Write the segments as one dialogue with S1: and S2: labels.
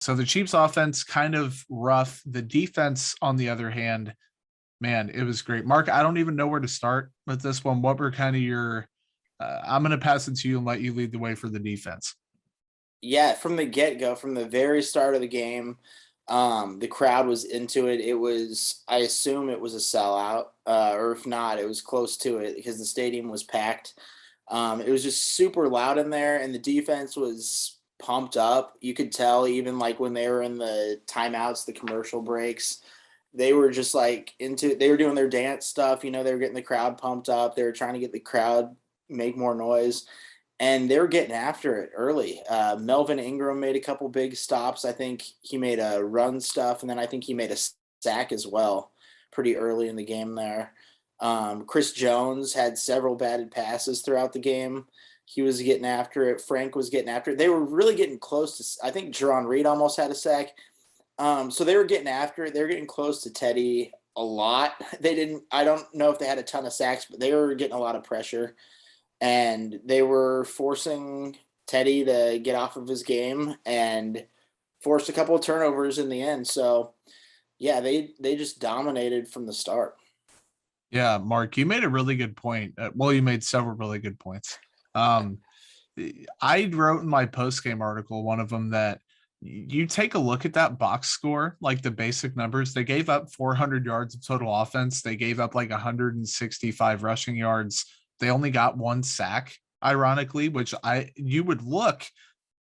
S1: So the Chiefs offense kind of rough. The defense, on the other hand, man, it was great. Mark, I don't even know where to start with this one. What were kind of your I'm going to pass it to you and let you lead the way for the defense.
S2: Yeah, from the get-go, from the very start of the game, the crowd was into it. It was, I assume it was a sellout, or if not, it was close to it because the stadium was packed. It was just super loud in there, and the defense was pumped up. You could tell even like when they were in the timeouts, the commercial breaks, they were just like they were doing their dance stuff. They were getting the crowd pumped up. They were trying to get the crowd make more noise, and they were getting after it early. Melvin Ingram made a couple big stops. I think he made a run stuff, and then I think he made a sack as well pretty early in the game there. Chris Jones had several batted passes throughout the game. He was getting after it. Frank was getting after it. They were really getting close to. I think Jerron Reed almost had a sack. So they were getting after it. They were getting close to Teddy a lot. They didn't. I don't know if they had a ton of sacks, but they were getting a lot of pressure, and they were forcing Teddy to get off of his game and forced a couple of turnovers in the end. So yeah, they just dominated from the start.
S1: Yeah, Mark, you made a really good point. Well, you made several really good points. Um, I wrote in my post game article, one of them, that you take a look at that box score, like the basic numbers. They gave up 400 yards of total offense. They gave up like 165 rushing yards. They only got one sack, ironically, which you would look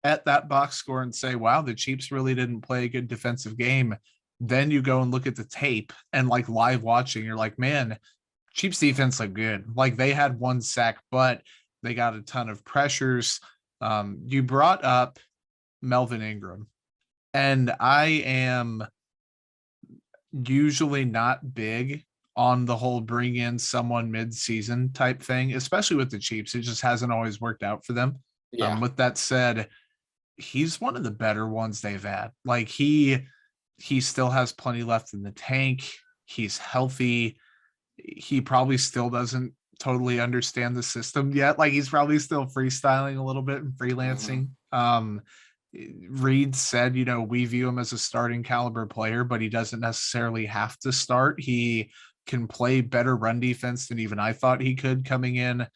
S1: at that box score and say, wow, the Chiefs really didn't play a good defensive game. Then you go and look at the tape and like live watching, you're like, man, Chiefs defense looked good. Like they had one sack, but they got a ton of pressures. You brought up Melvin Ingram, and I am usually not big on the whole bring in someone mid-season type thing, especially with the Chiefs. It just hasn't always worked out for them.
S2: Yeah.
S1: With that said, he's one of the better ones they've had. Like he still has plenty left in the tank. He's healthy. He probably still doesn't totally understand the system yet. Like he's probably still freestyling a little bit and freelancing. Reed said, we view him as a starting caliber player, but he doesn't necessarily have to start. He can play better run defense than even I thought he could coming in.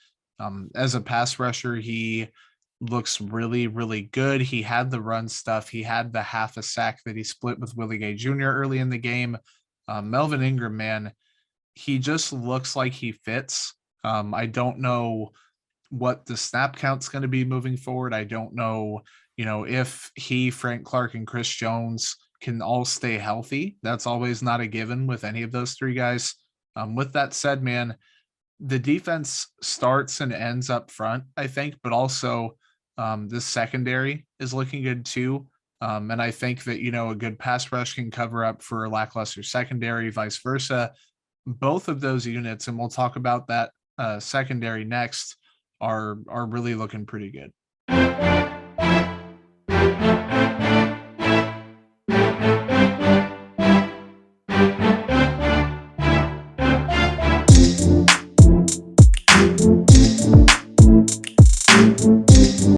S1: As a pass rusher, he looks really, really good. He had the run stuff. He had the half a sack that he split with Willie Gay Jr. early in the game. Melvin Ingram, man, he just looks like he fits. I don't know what the snap count's going to be moving forward. I don't know, if he, Frank Clark, and Chris Jones can all stay healthy. That's always not a given with any of those three guys. With that said, man, the defense starts and ends up front, I think, but also the secondary is looking good too. And I think that, a good pass rush can cover up for a lackluster secondary, vice versa. Both of those units, and we'll talk about that secondary next, are really looking pretty good.